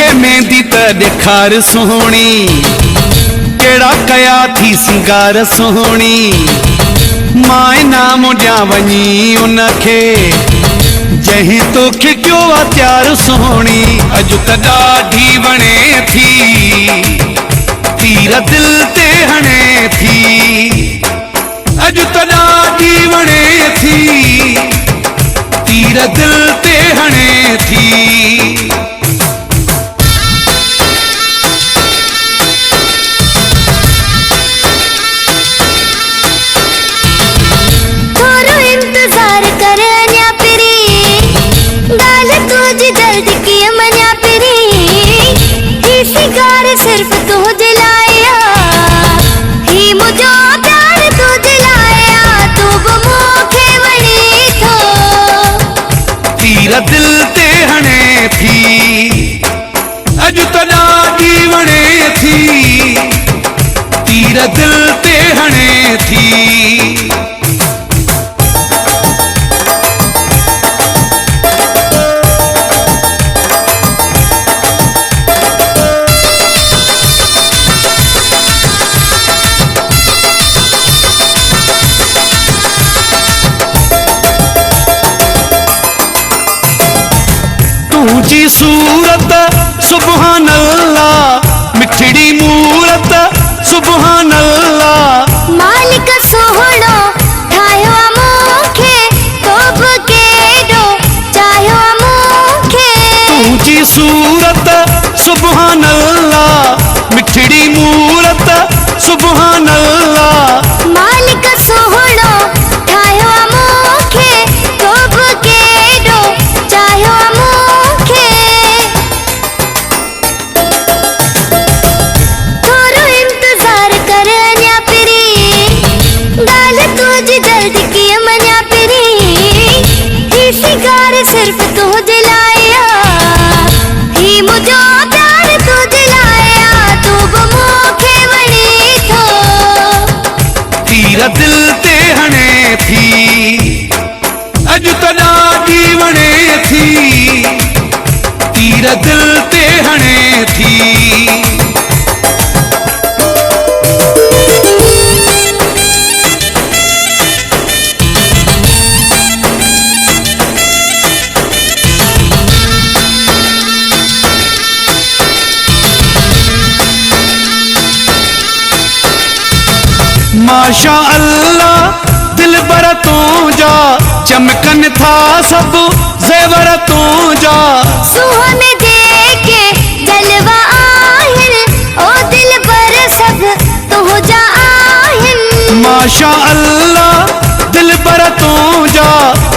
मुखे मेहंदी त ॾेखार सोहणी, केड़ा कया थी सिंगार सोहणी। मां नाम ॾियां वञी उनखे जहीं तोखे कयो आ त्यार सोहणी। अॼु त ॾाढी वणे थी, तीर दिल ते हणे थी। अॼु त ॾाढी वणे थी, तीर दिल ते हणे थी। सिर्फ तू दिलाया ही मुझो प्यार तू दिलाया, तू मुखे वणी थो तीर दिल ते हणे थी। अॼु त ॾाढी वणे थी, तीर दिल ते हणे थी। तुझी सूरत सुभान अल्लाह, मिठड़ी मूरत सुभान अल्लाह। मालिक सोहणो ठाहियो मूंखे, तो बि केॾो चाहियो मूंखे। तुझी सूरत सुभान अल्लाह, मिठड़ी मूरत सुभान अल्लाह। मालिक सोहणो ठाहियो मूंखे, तो बि केॾो चाहियो मूंखे। थोरो इंतज़ार कर अञा पहिरीं, ॻाल्हि तुंहिंजी जल्दी कीअं मञा पहिरीं। ही सिंगार सिर्फ तू दिलाया, ही मुझो प्यार तू दिलाया, तू बि मूंखे वणी थो तीर दिल ते हणे थी। अॼु त ॾाढी वणे थी, तीर दिल ते हणे थी। माशा अल्लाह दिल बर तुझा, चमकन था सब ज़ेवर तुझा। सुहाने देखे जलवा आहिन, ओ दिल बर सब तुझा आहिन। माशा अल्लाह दिल बर तुझा,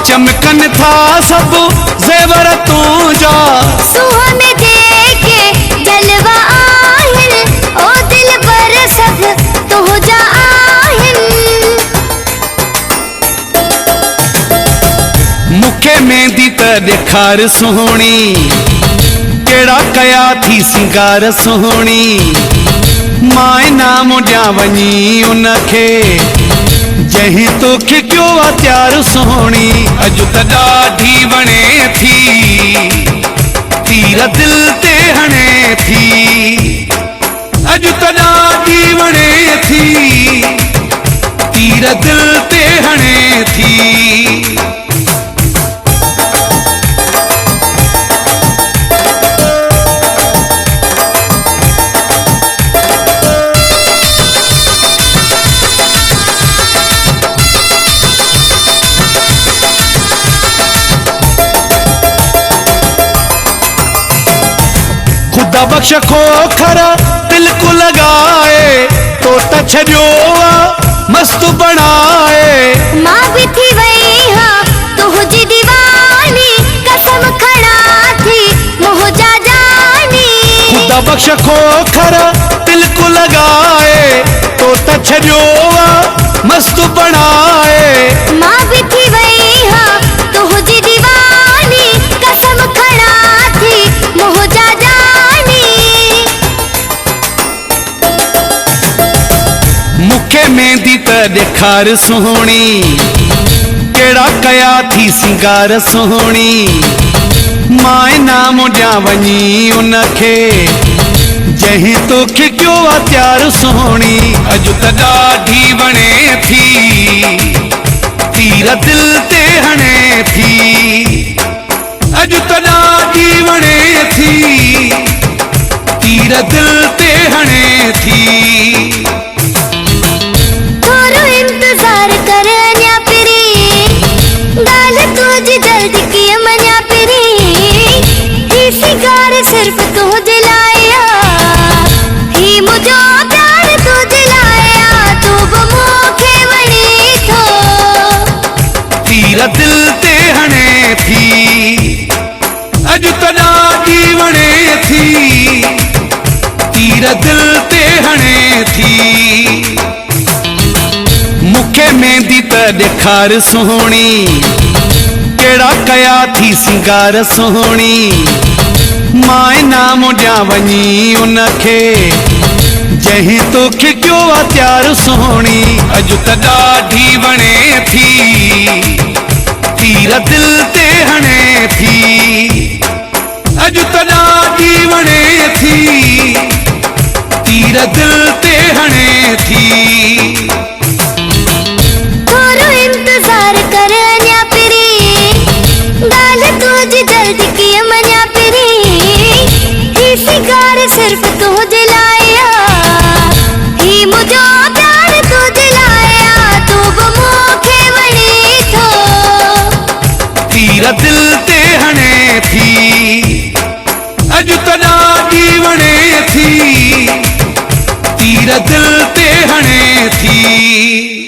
चमकन था सब ज़ेवर तुझा। सुहाने देखे जलवा आहिन, ओ दिल बर सब तुझा आहिन। मुखे मेहंदी त ॾेखार सोहणी, केड़ा कया थी सिंगार सोहणी। मां नाम ॾियां वञी उनखे जहीं तोखे कयो आ त्यार सोहणी। अॼु त ॾाढी वणे थी, तीर दिल ते हणे थी। अॼु त ॾाढी वणे थी, तीर दिल ते हणे थी। खुदा बख्श खोखर दिल को लगाए, तो त छॾियो आ मस्त बणाए। मां भी थी वई हाँ तुझी दीवानी, कसम खड़ा थी मुझा जानी। खुदा बख्श खोखर दिल को लगाए, तो त छॾियो आ मस्त बणाए। मां भी थी वई हाँ तुझी दीवानी, कसम खड़ा थी मुझा जानी। मुखे मेहंदी त ॾेखार सोहणी, केड़ा कया थी सिंगार सोहणी। माए नाम ॾियां वञी उनखे जंहिं तोखे कयो आहे प्यार सोहणी। अॼु त ॾाढी वणे थी तीर दिल ते हणे थी। अॼु त ॾाढी वणे थी तीर दिल ते हणे थी। थोरो इंतज़ार कर अञा पिरी ॻाल्हि तुंहिंजी जल्दी कीअं मञा पिरी। ही सिंगार सिर्फ़ तुंहिंजे लाइ आहे, ही मुंहिंजो प्यार तुंहिंजे लाइ आहे। तूं बि मूंखे वणी थो तीर दिल ते हणे थी। अॼु त ॾाढी वणे थी तीर दिल ते हणे थी। मूंखे मेहंदी त ॾेखार सोहणी कहिड़ा कया थी सिंगार सोहणी। माए नाम ॾियां वञी उनखे जंहिं तोखे कयो आहे प्यार सोहणी। अॼु त ॾाढी वणे थी तीर दिल ते हणे थी। अॼु त ॾाढी वणे थी तीर दिल ते हणे थी। थोरो इंतज़ार कर अञा पिरी ॻाल्हि तुंहिंजी जल्दी कीअं मञा पिरी। ही सिंगार सिर्फ़ तुंहिंजे लाइ आहे, ही मुंहिंजो प्यार तुंहिंजे लाइ आहे। तूं बि मूंखे वणी थो तीर दिल ते हणे थी। अॼु त ॾाढी वणे थी तीर दिल ते हणे थी।